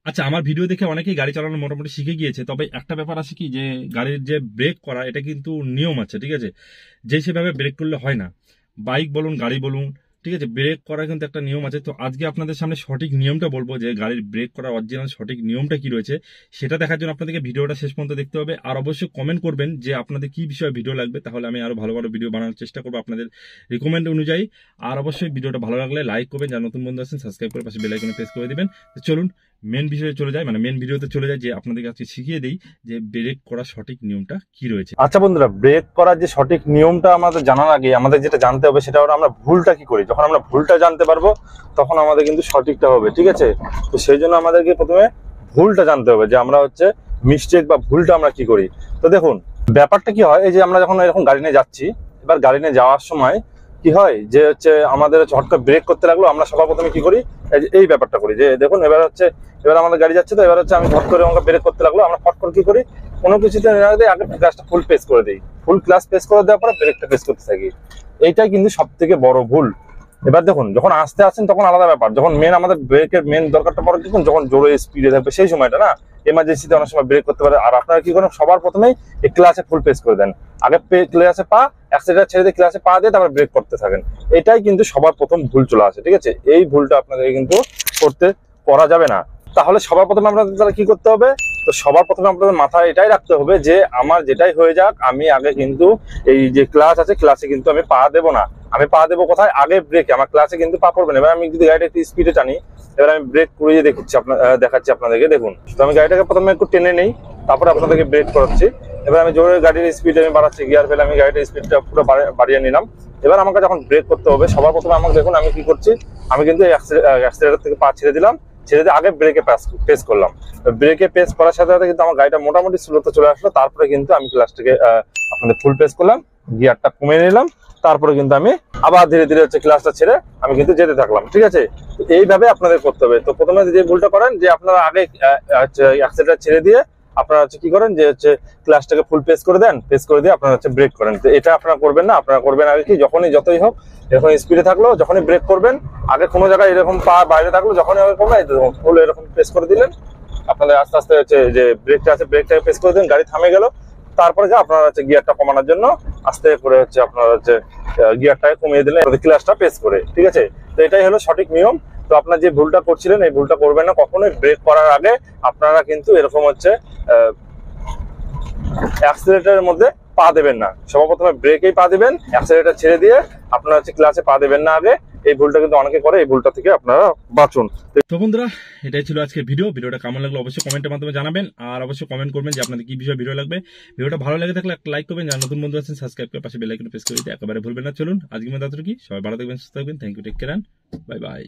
আচ্ছা, আমার ভিডিও দেখে অনেকেই গাড়ি চালানো মোটামুটি শিখে গিয়েছে, তবে একটা ব্যাপার আছে কি, যে গাড়ির যে ব্রেক করা এটা কিন্তু নিয়ম আছে, ঠিক আছে? যে সেভাবে ব্রেক করলে হয় না, বাইক বলুন গাড়ি বলুন, ঠিক আছে? ব্রেক করার কিন্তু একটা নিয়ম আছে। তো আজকে আপনাদের সামনে সঠিক নিয়মটা বলবো, যে গাড়ির ব্রেক করার অরিজিনাল সঠিক নিয়মটা কি রয়েছে, সেটা দেখার জন্য আপনাদেরকে ভিডিওটা শেষ পর্যন্ত দেখতে হবে। আর অবশ্যই কমেন্ট করবেন যে আপনাদের কি বিষয়ে ভিডিও লাগবে, তাহলে আমি আরো ভালো ভালো ভিডিও বানানোর চেষ্টা করবো আপনাদের রিকমেন্ড অনুযায়ী। আর অবশ্যই ভিডিওটা ভালো লাগলে লাইক করবেন, যারা নতুন বন্ধু আছেন সাবস্ক্রাইব করে পাশে বেল আইকনে প্রেস করে দিবেন। তো চলুন মেন বিষয়ে চলে যায়, মানে মেন ভিডিওতে চলে যায়, যে আপনাদের কাছে শিখিয়ে দিই যে ব্রেক করার সঠিক নিয়মটা কি রয়েছে। আচ্ছা বন্ধুরা, ব্রেক করার যে সঠিক নিয়মটা আমাদের জানার আগে আমাদের যেটা জানতে হবে সেটা হলো আমরা ভুলটা কি করি। যখন আমরা ভুলটা জানতে পারবো তখন আমাদের কিন্তু সঠিকটা হবে, ঠিক আছে? তো সেই জন্য আমাদেরকে প্রথমে ভুলটা জানতে হবে, যে আমরা হচ্ছে মিস্টেক বা ভুলটা আমরা কি করি। তো দেখুন ব্যাপারটা কি হয়, এই যে আমরা যখন এরকম গাড়ি নিয়ে যাচ্ছি, এবার গাড়ি নিয়ে যাওয়ার সময় কি হয় যে হচ্ছে আমাদের হট করে ব্রেক করতে লাগলো, আমরা সবার প্রথমে কি করি, এই ব্যাপারটা করি যে দেখুন এবার আমাদের গাড়ি যাচ্ছে, তো এবার হচ্ছে আমি হট করে আমাকে ব্রেক করতে লাগলো, আমরা হট করে কি করি, কোনো কিছুতে আগে ক্লাসটা ফুল প্রেস করে দিই, ফুল ক্লাস প্রেস করে দেওয়ার পরে ব্রেকটা প্রেস করতে থাকি। এইটাই কিন্তু সব থেকে বড় ভুল। এবার দেখুন যখন আসতে আসছেন তখন আলাদা ব্যাপার, যখন আমাদের ব্রেকের মেন দরকারটা পড়ে দেখুন যখন জোরে স্পিডে থাকবে সেই সময়টা না, এমার্জেন্সিতে অনেক সময় ব্রেক করতে পারে। আর আপনারা কি করেন, সবার প্রথমেই এই ক্লাসে ফুল প্রেস করে দেন, আগে ক্লাসে পা অ্যাক্সিলারেটর ছেড়ে দিয়ে ক্লাসে পা দিয়ে তারপর ব্রেক করতে থাকেন। এটাই কিন্তু সবার প্রথম ভুল চলে আসে, ঠিক আছে? এই ভুলটা আপনাদের কিন্তু করা যাবে না। তাহলে সবার প্রথমে আপনাদের দ্বারা কি করতে হবে, তো সবার প্রথমে আপনাদের মাথায় এটাই রাখতে হবে যে আমার যেটাই হয়ে যাক আমি আগে কিন্তু এই যে ক্লাস আছে ক্লাসে কিন্তু আমি পা দেবো না। আমি পা দেবো কোথায়, আগে ব্রেকে, আমার ক্লাসে কিন্তু পা পড়বে না। এবার আমি যদি গাড়িটা একটু স্পিডে টানি, এবার আমি ব্রেক করে দেখাচ্ছি আপনাদেরকে। দেখুন তো আমি গাড়িটাকে প্রথমে একটু টেনে নেই, তারপরে আপনাদেরকে ব্রেক করাচ্ছি। এবার আমি জোরে গাড়ির স্পিড আমি বাড়াচ্ছি, গিয়ার ফেলে আমি গাড়িটার স্পিডটা পুরো বাড়িয়ে নিলাম। এবার আমাকে যখন ব্রেক করতে হবে সবার প্রথমে আমাকে দেখুন আমি কি করছি, আমি কিন্তু অ্যাক্সিলারেটর থেকে পা ছেড়ে দিলাম, ছেড়ে দিয়ে আগে ব্রেকে প্রেস করলাম। ব্রেকে প্রেস করার সাথে সাথে কিন্তু আমার গাড়িটা মোটামুটি স্লোতে চলে আসলো। তারপরে কিন্তু আমি ক্লাসটাকে আপনাদের ফুল প্রেস করলাম, গিয়ারটা কমিয়ে নিলাম, তারপরে কিন্তু আমি আবার ধীরে ধীরে হচ্ছে ক্লাসটা ছেড়ে আমি কিন্তু যেতে থাকলাম, ঠিক আছে? এইভাবে আপনাদের করতে হবে। তো প্রথমে যে ভুলটা করেন যে আপনারা আগে অ্যাক্সিলারেটর ছেড়ে দিয়ে আপনারা হচ্ছে কি করেন যে হচ্ছে ক্লাসটাকে ফুল প্রেস করে দেন, প্রেস করে দিয়ে আপনারা হচ্ছে ব্রেক করেন। তো এটা আপনারা করবেন না, আপনারা করবেন আগে কি, যখনই যতই হোক এরকম স্পিডে থাকলো যখনই ব্রেক করবেন, আগে কোনো জায়গায় এরকম পা বাইরে থাকলো যখনই ফুল এরকম প্রেস করে দিলেন, আপনাদের আস্তে আস্তে হচ্ছে যে ব্রেকটা আছে ব্রেকটাকে প্রেস করে দিন, গাড়ি থামে গেল। তারপরে আপনারা হচ্ছে গিয়ারটা কমানোর জন্য আস্তে করে হচ্ছে আপনারা হচ্ছে গিয়ারটাকে কমিয়ে দিলেন ক্লাসটা প্রেস করে, ঠিক আছে? তো এটাই হলো সঠিক নিয়ম। তো আপনারা যে ভুলটা করছিলেন এই ভুলটা করবেন না কখনোই। ব্রেক করার আগে আপনারা কিন্তু এরকম হচ্ছে অ্যাক্সিলারেটরের মধ্যে পা দেবেন না, সবার প্রথমে ব্রেকেই পা দিবেন, অ্যাক্সিলারেটর ছেড়ে দিয়ে আপনারা হচ্ছে ক্লাসে পা দেবেন না আগে। এই ভুলটা কিন্তু অনেকে করে, এই ভুলটা থেকে আপনারা বাঁচুন। তো বন্ধুরা, এটাই ছিল আজকের ভিডিওটা কেমন লাগলো অবশ্যই কমেন্টের মাধ্যমে জানাবেন। আর অবশ্যই কমেন্ট করবেন যে আপনাদের কি বিষয়ে ভিডিও লাগবে। ভিডিওটা ভালো লাগে থাকলে একটা লাইক করবেন, যারা নতুন বন্ধু আছেন সাবস্ক্রাইব করে পাশে বেল আইকনে প্রেস করে দিতে একেবারে ভুলবেন না। চলুন আজকের মতো এতটুকুই, সবাই ভালো থাকবেন, সুস্থ থাকবেন। Thank you, take care, bye by.